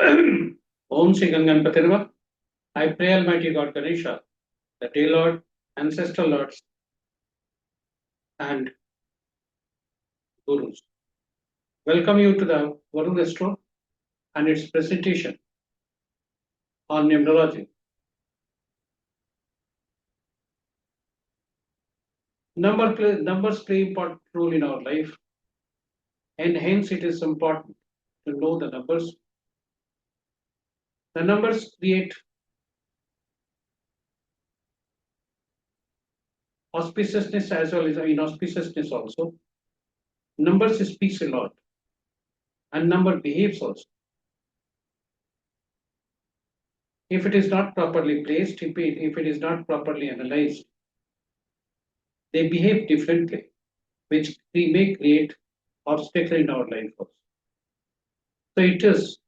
Om Shri Ganganpati Namaha. I pray Almighty God Ganesha, the Day Lord, Ancestor Lords, and Gurus. Welcome you to the Varun Astro and its presentation on Numerology. Numbers play important role in our life, and hence it is important to know the numbers. The numbers create auspiciousness as well as inauspiciousness also. Numbers speaks a lot, and number behaves also. If it is not properly placed, if it is not properly analyzed, they behave differently, which may create obstacle in our life also. So it is,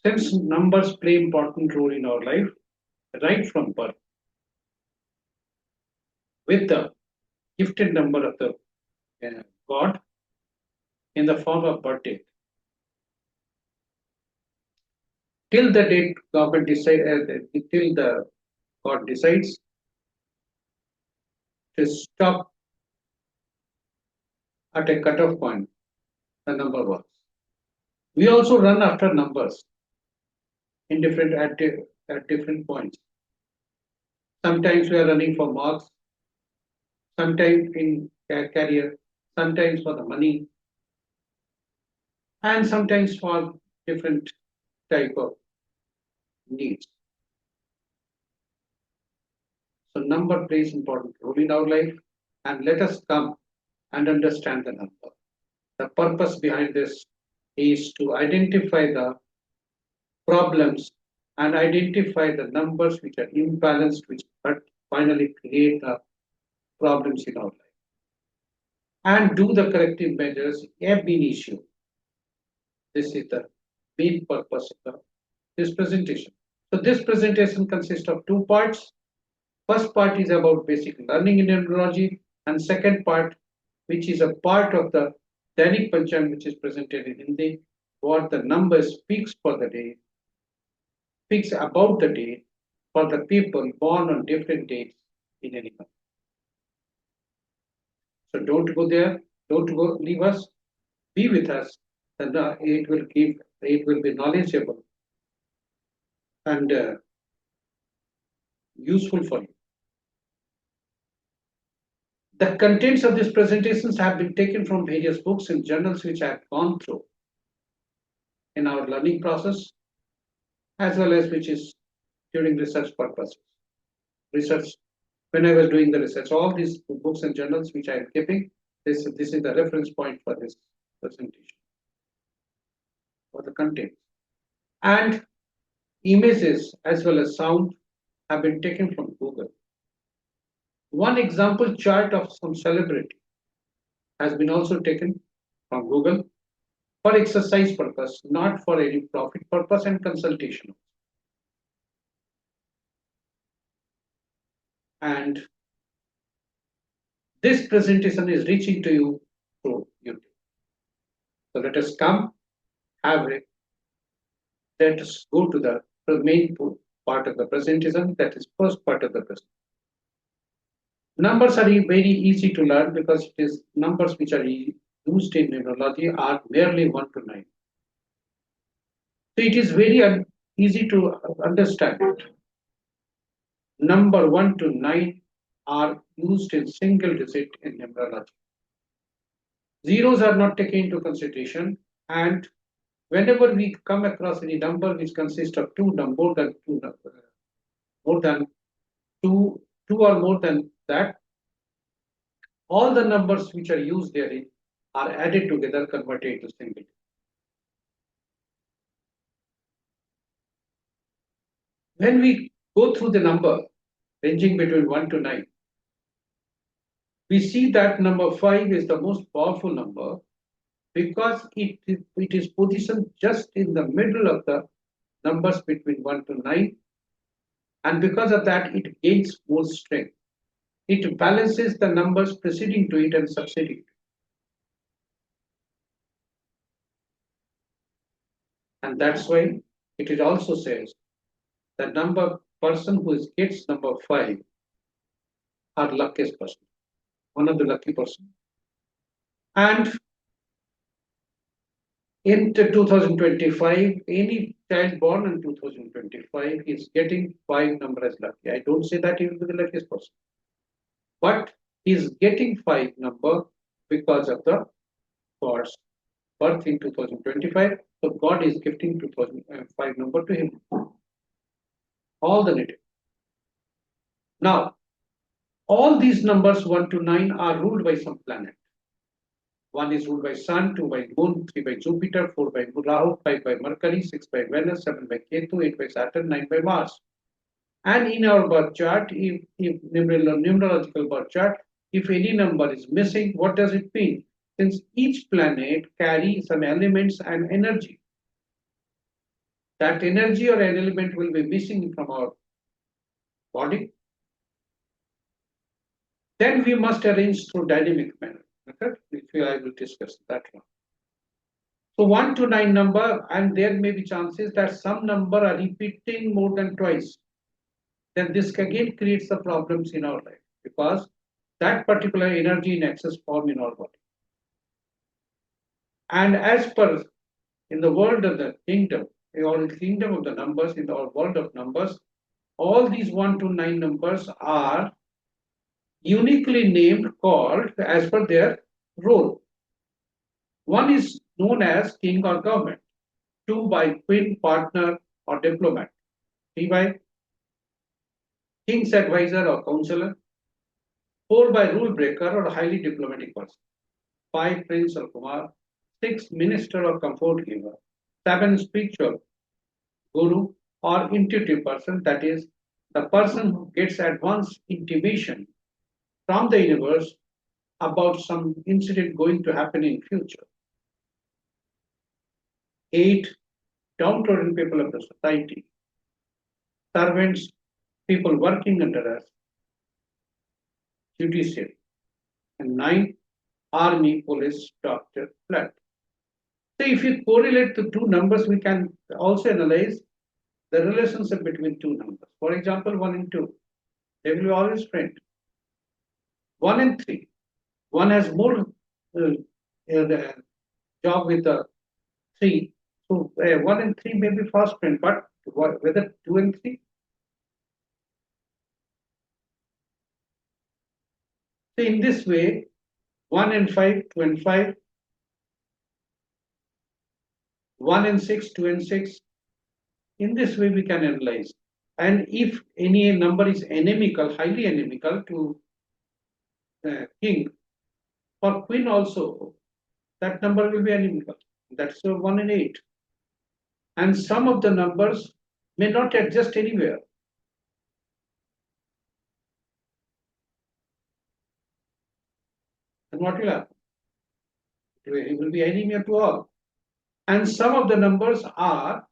since numbers play important role in our life, right from birth, with the gifted number of the God in the form of birth date, till the date government till the God decides to stop at a cutoff point, the number works. We also run after numbers in at different points. Sometimes we are running for marks, sometimes in career, sometimes for the money, and sometimes for different type of needs. So number plays important role in our life, and let us come and understand the number. The purpose behind this is to identify the problems and identify the numbers which are imbalanced, which finally create the problems in our life, and do the corrective measures ab initio. This is the main purpose of this presentation. So this presentation consists of two parts. First part is about basic learning in numerology, and second part, which is a part of the Dainik Panchang, which is presented in Hindi, what the number speaks for the day, speaks about the day for the people born on different dates in any month. So don't go there, don't go leave us, be with us, and it will be knowledgeable and useful for you. The contents of these presentations have been taken from various books and journals which I have gone through in our learning process, as well as which is during research purposes. When I was doing the research, all these books and journals which I am keeping, this is the reference point for this presentation, for the content. And images as well as sound have been taken from Google. One example chart of some celebrity has been also taken from Google for exercise purpose, not for any profit purpose and consultation. And this presentation is reaching to you through YouTube. So let us come, let us go to the main part of the presentation, that is first part of the presentation. Numbers are very easy to learn because it is numbers which are used in numerology are merely 1 to 9. So it is very easy to understand it. Number 1 to 9 are used in single digit in numerology. Zeros are not taken into consideration, and whenever we come across any number which consists of more than two or more than that, all the numbers which are used therein are added together, converted to single. When we go through the number ranging between 1 to 9, we see that number 5 is the most powerful number because it is positioned just in the middle of the numbers between 1 to 9, and because of that it gains more strength. It balances the numbers preceding to it and succeeding. And that's why it also says that person who gets number 5 are luckiest person, one of the lucky person. And in 2025, any child born in 2025 is getting 5 number as lucky. I don't say that he will be the luckiest person, but he is getting 5 number because of the God's birth in 2025. So God is gifting 2005 number to him. All the native. Now, all these numbers 1 to 9 are ruled by some planet. 1 is ruled by Sun, 2 by Moon, 3 by Jupiter, 4 by Rahu, 5 by Mercury, 6 by Venus, 7 by Ketu, 8 by Saturn, 9 by Mars. And in our birth chart, if numerological birth chart, if any number is missing, what does it mean? Since each planet carries some elements and energy, that energy or an element will be missing from our body. Then we must arrange through dynamic method, which I will discuss that one. So 1 to 9 number, and there may be chances that some number are repeating more than twice. Then this again creates the problems in our life because that particular energy in excess form in our body. And as per in the world of the kingdom, or kingdom of the numbers, in our world of numbers, all these 1 to 9 numbers are uniquely named, called as per their role. 1 is known as king or government, 2 by queen, partner or diplomat, 3 by king's advisor or counselor, 4 by rule breaker or highly diplomatic person, 5 prince or kumar, 6 minister or comfort giver, 7 spiritual guru or intuitive person, that is the person who gets advanced intimation from the universe about some incident going to happen in future. 8 downtrodden people of the society, servants, people working under us, judiciary, and 9 army, police, doctor, flood. So if you correlate the two numbers, we can also analyze the relationship between two numbers. For example, 1 and 2, they will be always friend. 1 and 3, 1 has more job with the 3, so 1 and 3 may be fast friend, but whether 2 and 3. So in this way, 1 and 5, 2 and 5, 1 and 6, 2 and 6. In this way, we can analyze. And if any number is inimical, highly inimical to king, for queen also, that number will be inimical. That's 1 and 8. And some of the numbers may not adjust anywhere. And what will happen? It will be enemy to all. And some of the numbers are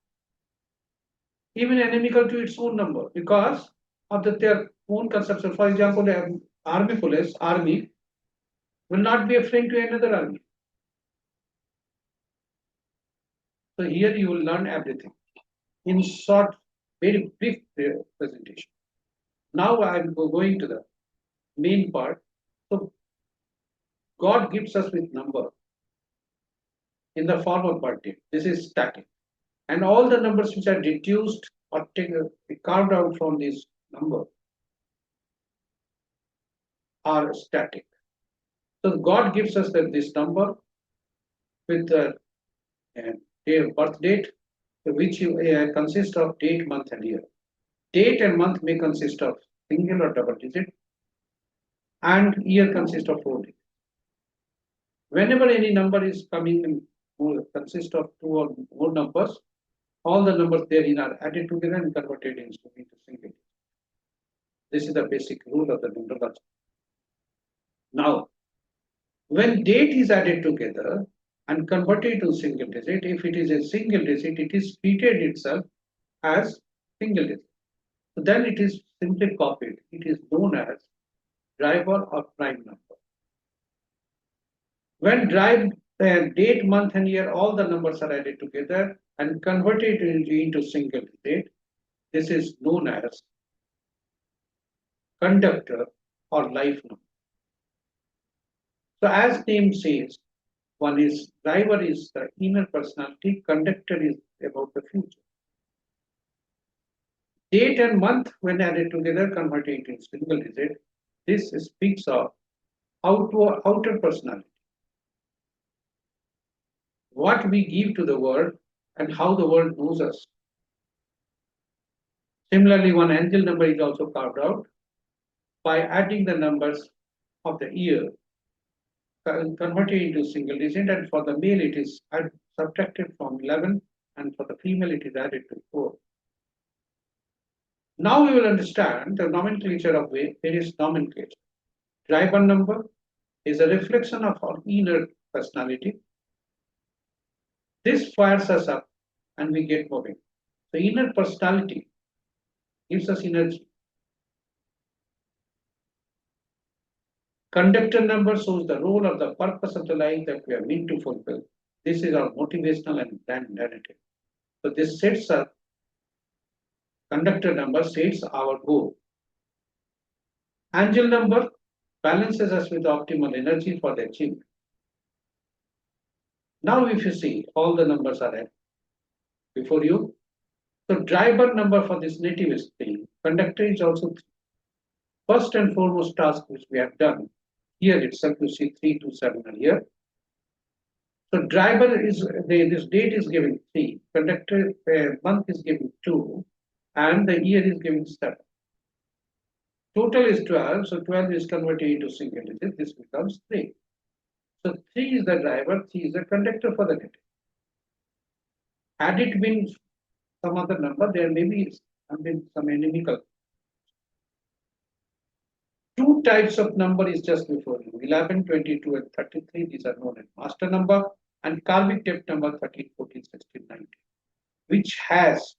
even inimical to its own number because of their own conception. For example, army will not be a friend to another army. So here you will learn everything in short, very brief presentation. Now I am going to the main part. So God gives us with number in the form of birth date. This is static. And all the numbers which are deduced or carved out from this number are static. So God gives us this number with the birth date, which consists of date, month, and year. Date and month may consist of single or double digit, and year consists of 4 digits. Whenever any number is coming in, consists of 2 or more numbers, all the numbers therein are added together and converted into single. This is the basic rule of the numerology. Now, when date is added together and converted to single digit, if it is a single digit, it is treated itself as single digit. So then it is simply copied. It is known as driver or prime number. When The date, month, and year, all the numbers are added together and converted into single digit. This is known as conductor or life number. So as name says, one is driver is the inner personality, conductor is about the future. Date and month when added together converted into single digit. This speaks of outer personality. What we give to the world and how the world knows us. Similarly, one angel number is also carved out by adding the numbers of the year converted into single digit, and for the male it is subtracted from 11 and for the female it is added to 4. Now we will understand the nomenclature of various nomenclature. Driver number is a reflection of our inner personality. This fires us up and we get moving. The inner personality gives us energy. Conductor number shows the role of the purpose of the life that we are meant to fulfill. This is our motivational and brand narrative. So this sets up, conductor number sets our goal. Angel number balances us with optimal energy for the achievement. Now if you see, all the numbers are before you. So driver number for this native is 3. Conductor is also 3. First and foremost task which we have done. Here itself you see 3 to 7 here. So driver is, this date is given 3. Conductor month is given 2. And the year is given 7. Total is 12. So 12 is converted into single digit. This becomes 3. So 3 is the driver, 3 is the conductor for the native. Had it been some other number, there may be some inimical. Two types of number is just before you, 11, 22, and 33. These are known as master number and karmic depth number 13, 14, 16, 19, which has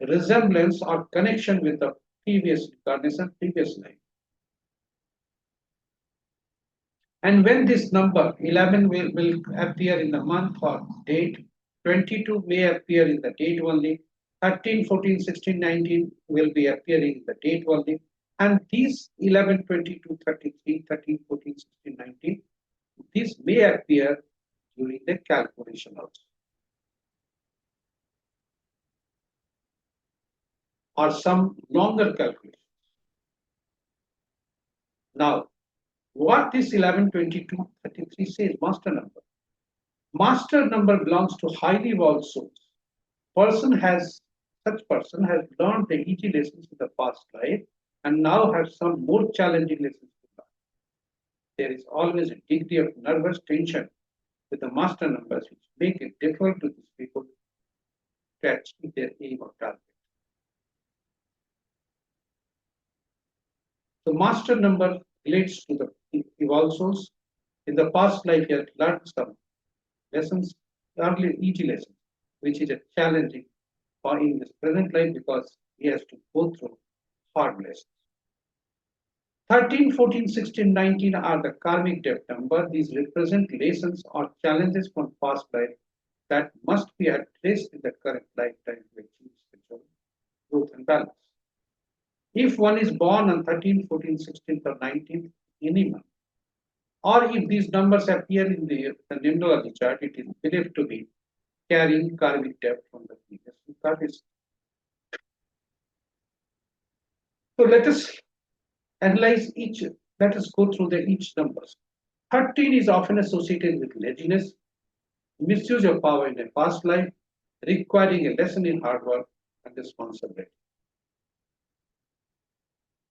resemblance or connection with the previous incarnation, previous life. And when this number 11 will appear in the month or date, 22 may appear in the date only, 13, 14, 16, 19 will be appearing in the date only, and these 11, 22, 33, 13, 14, 16, 19, these may appear during the calculation also, or some longer calculation. Now, what this 11, 22, 33 says, master number. Master number belongs to highly evolved souls. Such person has learned the easy lessons in the past life and now has some more challenging lessons to learn. There is always a degree of nervous tension with the master numbers which make it difficult to these people to achieve their aim or target. The master number relates to the evolved souls. In the past life, he has learned some lessons, early easy lessons, which is a challenging for in this present life because he has to go through hard lessons. 13, 14, 16, 19 are the karmic depth number. These represent lessons or challenges from past life that must be addressed in the current lifetime to achieve spiritual growth and balance. If one is born on 13, 14, 16, or 19th, any month, or if these numbers appear in the Numerology chart, it is believed to be carrying karmic debt from the previous incarnation. So let us analyze each. Let us go through each numbers. 13 is often associated with laziness, misuse of power in a past life, requiring a lesson in hard work and responsibility.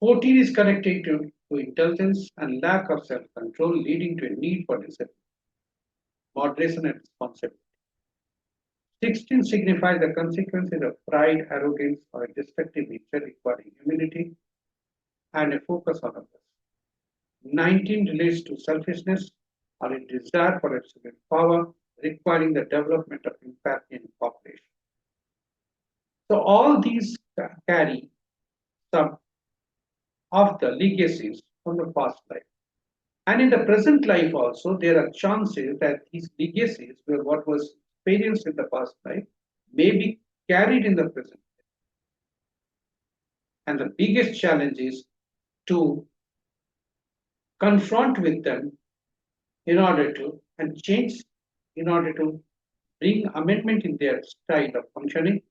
14 is connected to intelligence and lack of self-control, leading to a need for discipline, moderation, and responsibility. 16 signifies the consequences of pride, arrogance, or a destructive nature requiring humility and a focus on others. 19 relates to selfishness or a desire for absolute power, requiring the development of empathy and cooperation. So all these carry some of the legacies from the past life. And in the present life also, there are chances that these legacies, where what was experienced in the past life, may be carried in the present. And the biggest challenge is to confront with them in order to and change in order to bring amendment in their style of functioning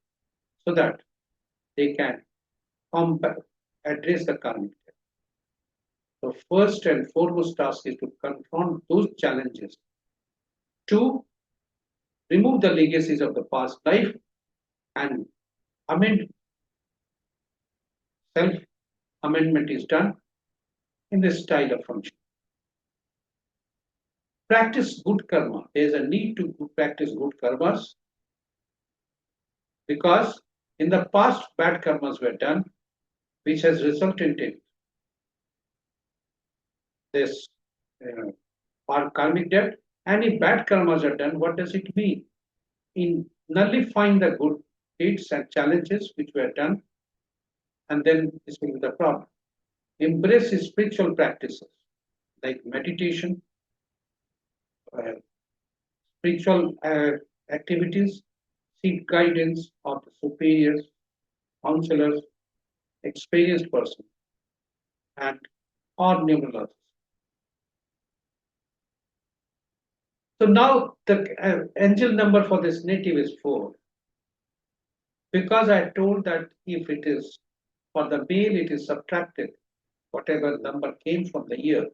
so that they can combat, address the karmic debt. The first and foremost task is to confront those challenges, to remove the legacies of the past life and amend. Self amendment is done in this style of function. Practice good karma. There is a need to practice good karmas because in the past bad karmas were done, which has resulted in this karmic debt. And if bad karmas are done, what does it mean? In nullifying the good deeds and challenges which were done, and then this will be the problem. Embrace spiritual practices like meditation, uh, spiritual activities, seek guidance of the superiors, counselors, experienced person, and or numerologists. So now the angel number for this native is 4. Because I told that if it is for the male, it is subtracted. Whatever number came from the year,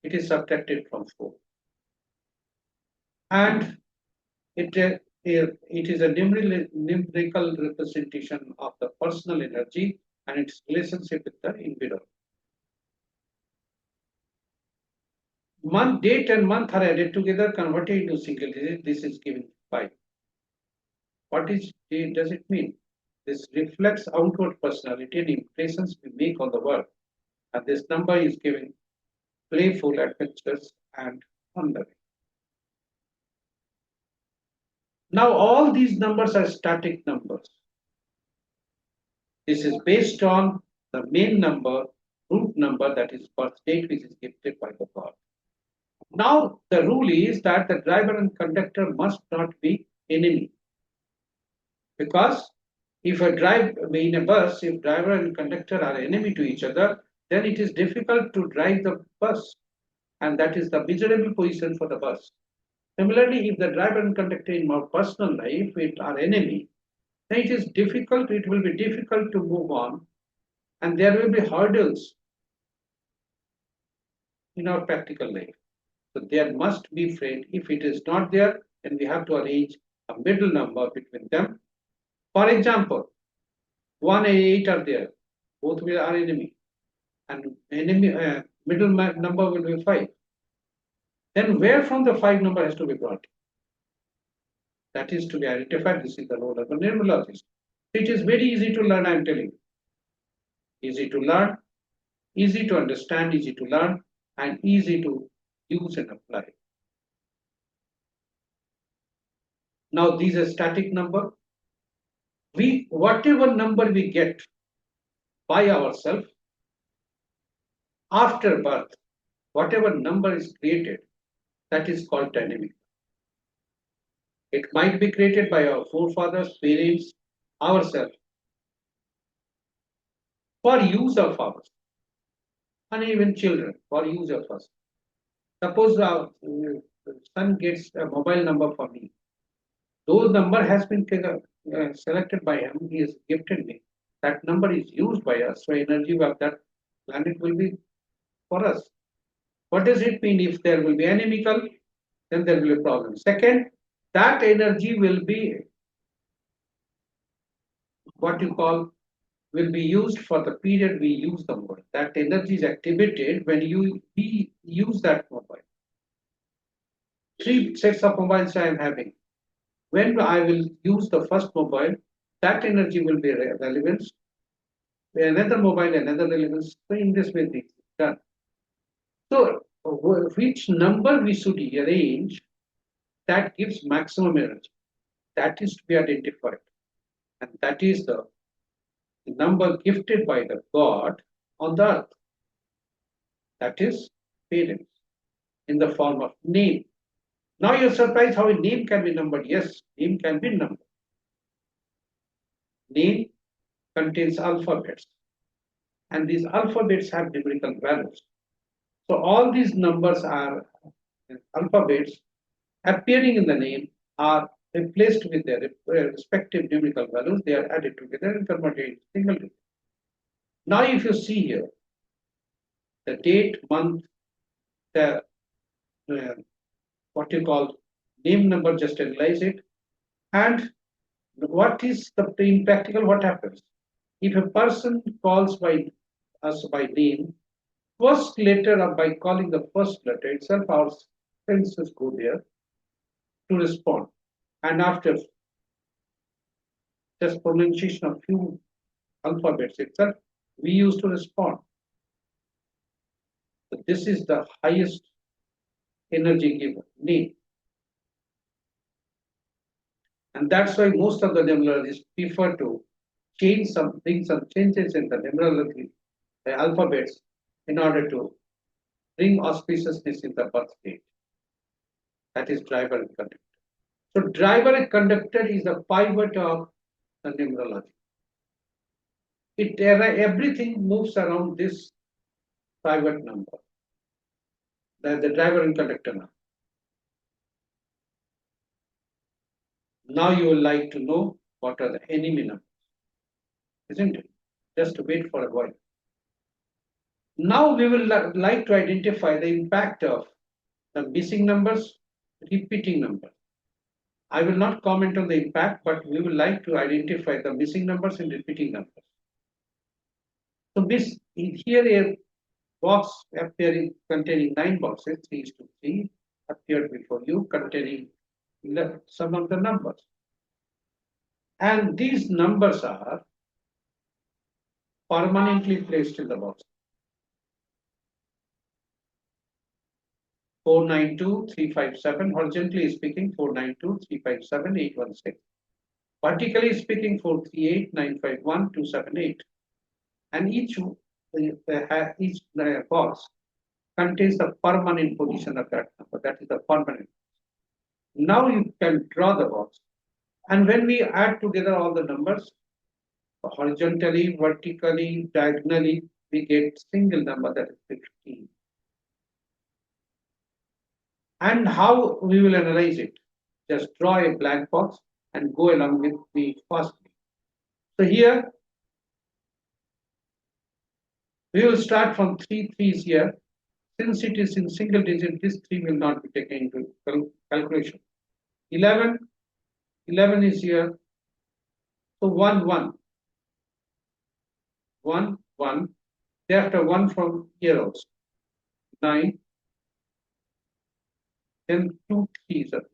it is subtracted from 4. And it is a numerical representation of the personal energy and its relationship with the individual. Month, date, and month are added together, converted into single digit. This is given 5. What does it mean? This reflects outward personality and impressions we make on the world. And this number is given playful, adventures, and wondering. Now, all these numbers are static numbers. This is based on the main number, root number, that is birth date, which is gifted by the God. Now, the rule is that the driver and conductor must not be enemy. Because if in a bus, if driver and conductor are enemy to each other, then it is difficult to drive the bus. And that is the miserable position for the bus. Similarly, if the driver and conductor in our personal life are enemy, then it will be difficult to move on, and there will be hurdles in our practical life. So there must be friend. If it is not there, then we have to arrange a middle number between them. For example, 1 and 8 are there, both are enemy, and middle number will be 5. Then where from the 5 number has to be brought? That is to be identified. This is the role of a numerologist. It is very easy to learn, I am telling you. Easy to learn, easy to understand, easy to learn, and easy to use and apply. Now, these are static number. Whatever number we get by ourselves after birth, whatever number is created, that is called dynamic. It might be created by our forefathers, parents, ourselves, for use of ours, and even children for use of us. Suppose our son gets a mobile number for me. Those number has been selected by him. He has gifted me. That number is used by us. So energy of that planet will be for us. What does it mean? If there will be inimical, then there will be a problem. Second, that energy will be what you call will be used for the period we use the mobile. That energy is activated when we use that mobile. 3 sets of mobiles I am having. When I will use the first mobile, that energy will be relevance. Another mobile, another relevance. So in this way, this is done. So which number we should arrange that gives maximum energy? That is to be identified. And that is the number gifted by the God on the earth. That is parents. in the form of name. Now you're surprised how a name can be numbered. Yes, name can be numbered. Name contains alphabets, and these alphabets have numerical values. So all these numbers are alphabets appearing in the name are replaced with their respective numerical values. They are added together and converted into single digit. Now, if you see here, the date, month, the what you call name number, just analyze it. And what is the in practical? What happens if a person calls by us by name? First letter of by calling the first letter itself, our senses go there to respond. And after just pronunciation of few alphabets itself, we used to respond. So this is the highest energy given, name. And that's why most of the numerologists prefer to change some things, some changes in the numerology, the alphabets, in order to bring auspiciousness in the birth date. That is driver and conductor. So driver and conductor is the pivot of the numerology. Everything moves around this pivot number, the driver and conductor number. Now you will like to know what are the enemy numbers, isn't it? Just wait for a while. Now we will like to identify the impact of the missing numbers, repeating numbers. I will not comment on the impact, but we will like to identify the missing numbers and repeating numbers. So this here a box appearing containing 9 boxes, 3:3, appeared before you containing some of the numbers. And these numbers are permanently placed in the box. 492,357, horizontally speaking, 492,357, 816. Vertically speaking, 438,951,278. And each box contains the permanent position of that number. That is the permanent. Now you can draw the box. And when we add together all the numbers, horizontally, vertically, diagonally, we get single number, that is 15. And how we will analyze it? Just draw a blank box and go along with the first. So here, we will start from 3 3s here. Since it is in single digit, this 3 will not be taken into calculation. 11, 11 is here. So 1, 1. 1, 1. Thereafter 1 from here also. 9. Then 2 3s are there.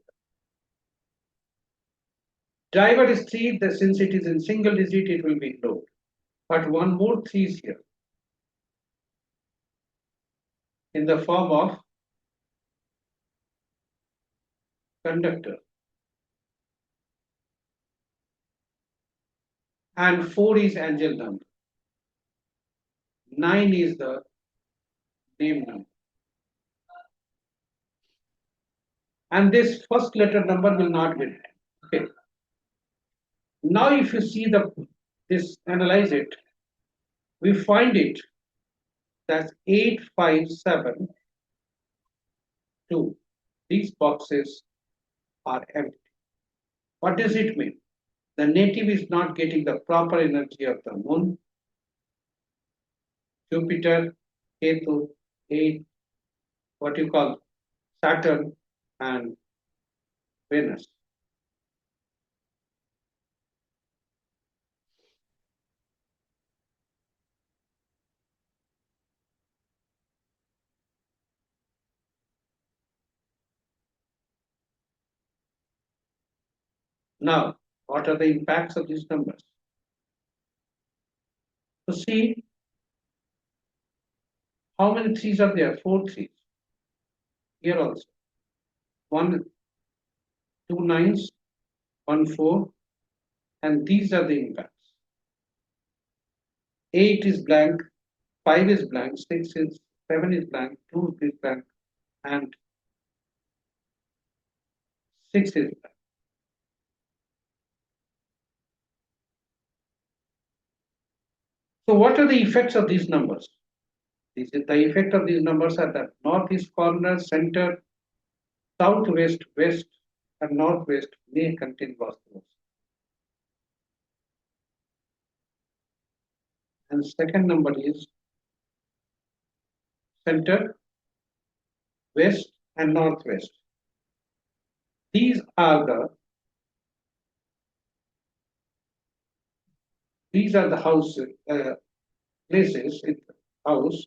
Driver is 3, since it is in single digit, it will be low. But one more 3 is here. In the form of conductor. And 4 is angel number. 9 is the name number. And this first letter number will not be written. Okay. Now if you see this, analyze it, we find it that's 857 2. These boxes are empty. What does it mean? The native is not getting the proper energy of the moon, Jupiter, Ketu, 8, what you call Saturn, and Venus. Now, what are the impacts of these numbers? So see, how many 3s are there? 4 3s. Here also. 1, 2 9s, 1 4, and these are the impacts. 8 is blank, 5 is blank, 6 is, 7 is blank, 2 is blank, and 6 is black. So what are the effects of these numbers? The effect of these numbers are that northeast corner, center, southwest, west, and northwest may contain Vastu. And second number is center, west, and northwest. These are the house places in the house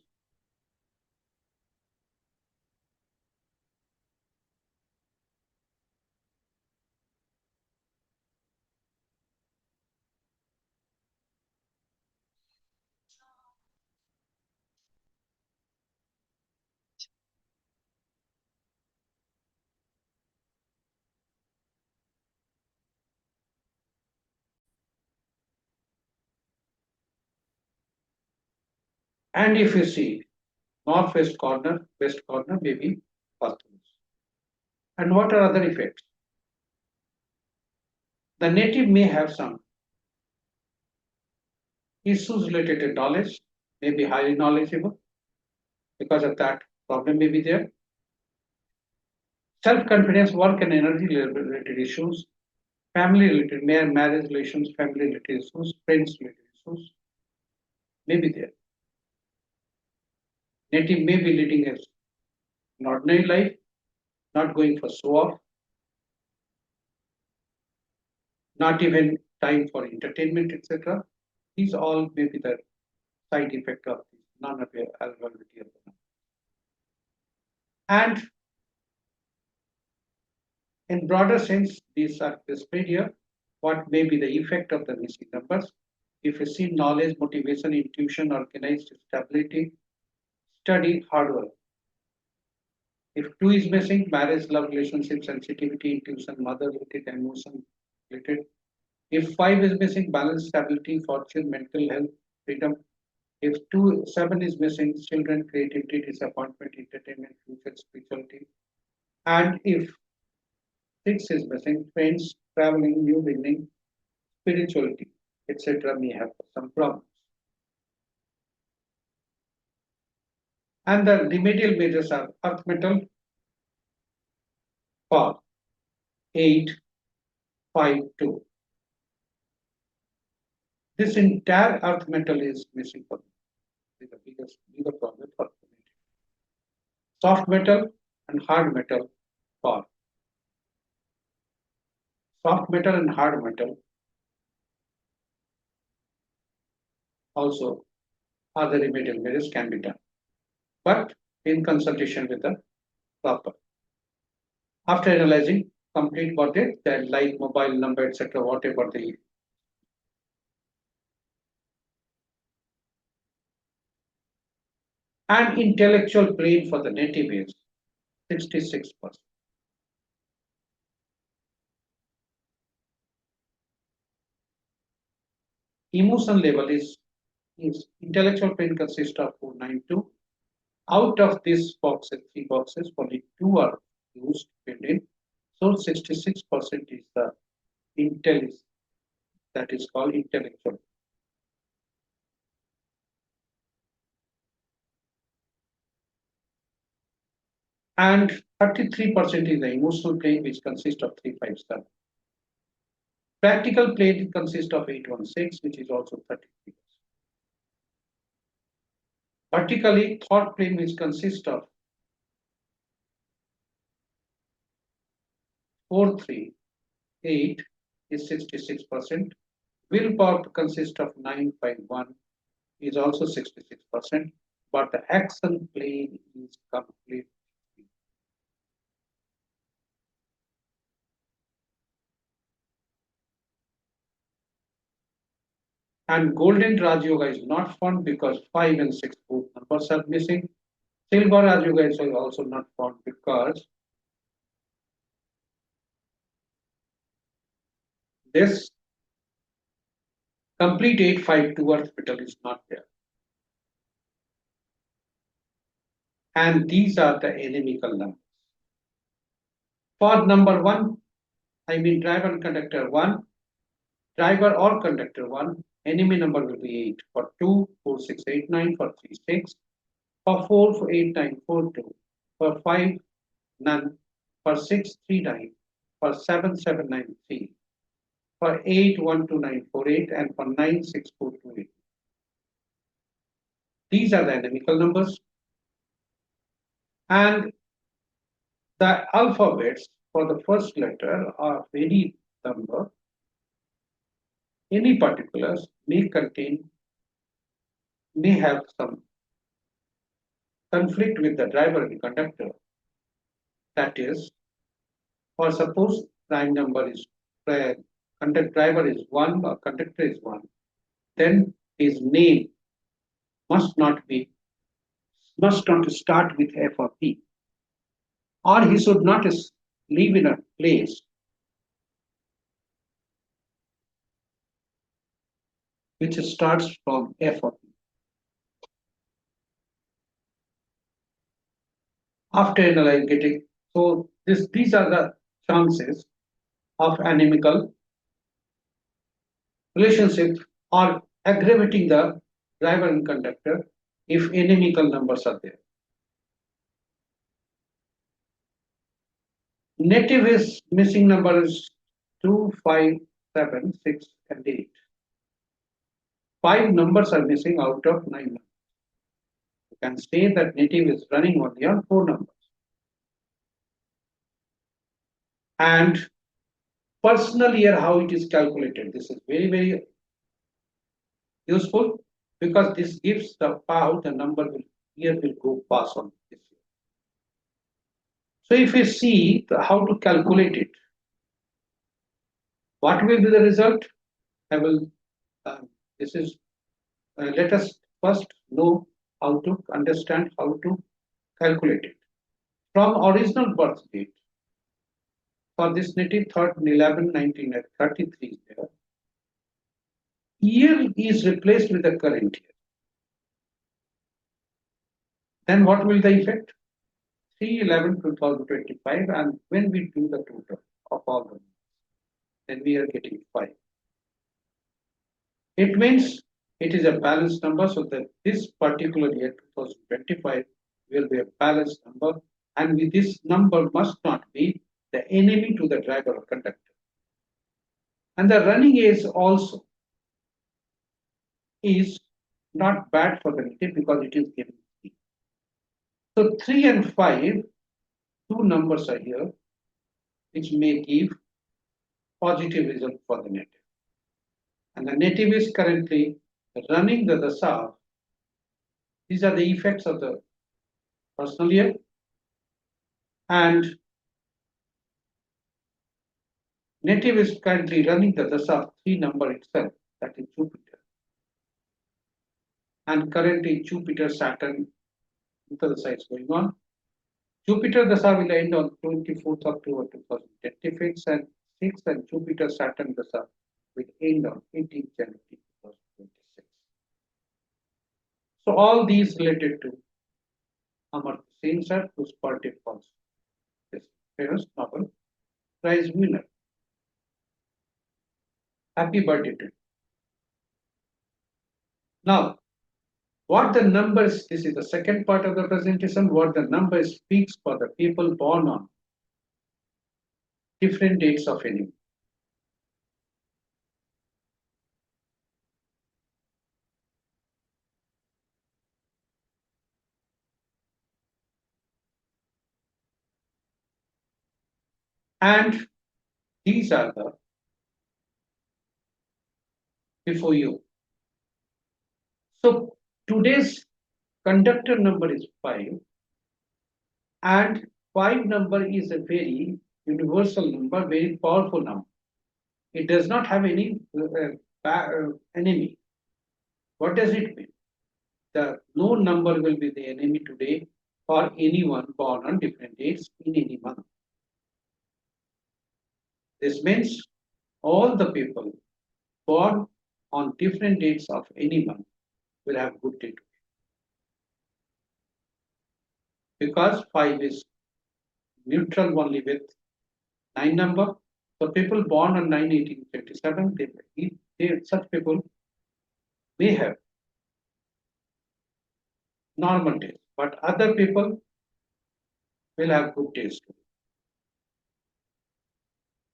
and if you see northwest corner, west corner may be Vastu. And what are other effects? The native may have some issues related to knowledge, may be highly knowledgeable. Because of that, problem may be there. Self-confidence, work and energy related issues, family related, marriage relations, family related issues, friends related issues may be there. Native may be leading an ordinary life, not going for show off, not even time for entertainment, etc. These all may be the side effect of the non-availability of the number. And in broader sense, these are displayed here. What may be the effect of the missing numbers? If you see knowledge, motivation, intuition, organized stability, study, hard work. If 2 is missing, marriage, love, relationship, sensitivity, intuition, mother related, emotion related. If 5 is missing, balance, stability, fortune, mental health, freedom. If 7 is missing, children, creativity, disappointment, entertainment, future, spirituality. And if 6 is missing, friends, traveling, new beginning, spirituality, etc. may have some problems. And the remedial measures are earth metal for 852. This entire earth metal is missing for me. This is the bigger problem for humanity. Soft metal and hard metal for soft metal and hard metal also other remedial measures can be done, but in consultation with the proper. After analyzing complete body, the light, mobile number, etc., whatever the and intellectual plane for the native is 66%. Emotion level is intellectual plane consists of 492. Out of these boxes, 3 boxes, only 2 are used filled in. So 66% is the intelligence that is called intellectual. And 33% is the emotional plane, which consists of 357. Practical plane consists of 816, which is also 33%. Vertically, thought plane, which consists of 438, is 66%. Willpower consists of 951, is also 66%. But the action plane is complete. And golden Raj Yoga is not found because 5 and 6 both numbers are missing. Silver Raj Yoga is also not found because this complete 852 orbital is not there. and these are the inimical numbers. For number 1, I mean driver and conductor 1, driver or conductor 1, enemy number will be 8. For 2, 4, 6, 8, 9. For 3, 6. For 4, 4, 8, 9, 4, 2. For 5, none. For 6, 3, 9. For 7, 7, 9, 3. For 8, 1, 2, 9, 4, 8. And for 9, 6, 4, 2, 8. These are the inimical numbers. And the alphabets for the first letter of any number, any particulars may have some conflict with the driver and conductor. That is, or suppose prime number is driver is 1 or conductor is 1, then his name must not start with F or P, or he should not live in a place which starts from F or P. After getting, so these are the chances of inimical relationship or aggravating the driver and conductor if inimical numbers are there. Native is missing number is 2, 5, 7, 6, and 8. 5 numbers are missing out of 9 numbers. You can say that native is running only on 4 numbers. And personal year, how it is calculated, this is very, very useful because this gives how the number will go pass on this year. So if you see how to calculate it, what will be the result? I will. Let us first know how to understand how to calculate it. From original birth date, for this native 3rd, 11, 1933 is there. Year is replaced with the current year. Then what will the effect? 3/11/2025, and when we do the total of all the numbers, then we are getting 5. It means it is a balanced number, so that this particular year 2025 will be a balanced number, and this number must not be the enemy to the driver or conductor. And the running age also is not bad for the native because it is given 3. So 3 and 5, 2 numbers are here, which may give positive result for the native. And the native is currently running the dasa. These are the effects of the personal year. And native is currently running the dasa 3 number itself, that is Jupiter. And currently Jupiter, Saturn, dasa is going on. Jupiter dasa will end on 24th October 2026, and 6 and Jupiter, Saturn dasa will end on 18th January 2026. So all these related to Amartya Sen sir, whose birthday falls this famous Nobel Prize winner. Happy birthday to you. Now, what the numbers, this is the second part of the presentation, what the number speaks for the people born on different dates of any. And these are the before you. So today's conductor number is 5, and 5 number is a very universal number, very powerful number. It does not have any enemy. What does it mean? No number will be the enemy today for anyone born on different dates in any month. This means all the people born on different dates of any month will have good day today. because 5 is neutral only with 9 number. So people born on 9/18/27, such people may have normal days, but other people will have good days too.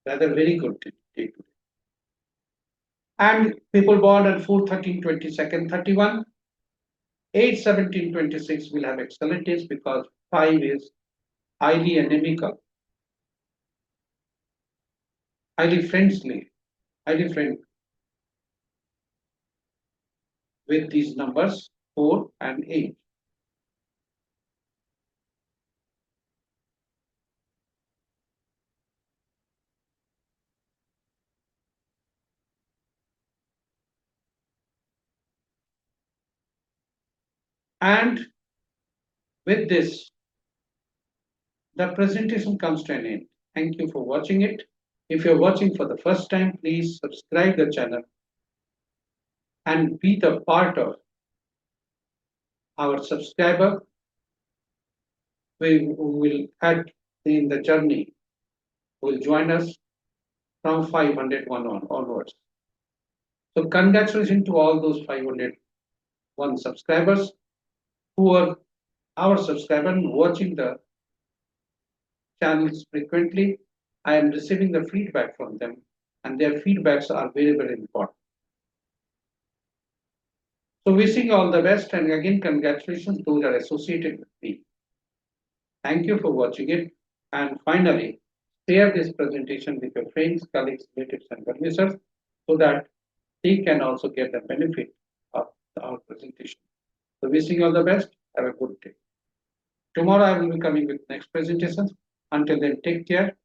Rather very good day today. And people born on 4/13/22, 31, 8/17/26 will have excellent days because 5 is highly anemical, highly friendly, highly friendly with these numbers 4 and 8. And with this, the presentation comes to an end. Thank you for watching it. If you're watching for the first time, please subscribe the channel and be the part of our subscriber. We will add in the journey, will join us from 501 onwards. So congratulations to all those 501 subscribers who are our subscribers watching the channels frequently. I am receiving the feedback from them, and their feedbacks are very, very important. So wishing you all the best, and again congratulations those are associated with me. Thank you for watching it. And finally, share this presentation with your friends, colleagues, relatives, and well-wishers so that they can also get the benefit of our presentation. So wishing you all the best. Have a good day. Tomorrow I will be coming with next presentations. Until then, take care.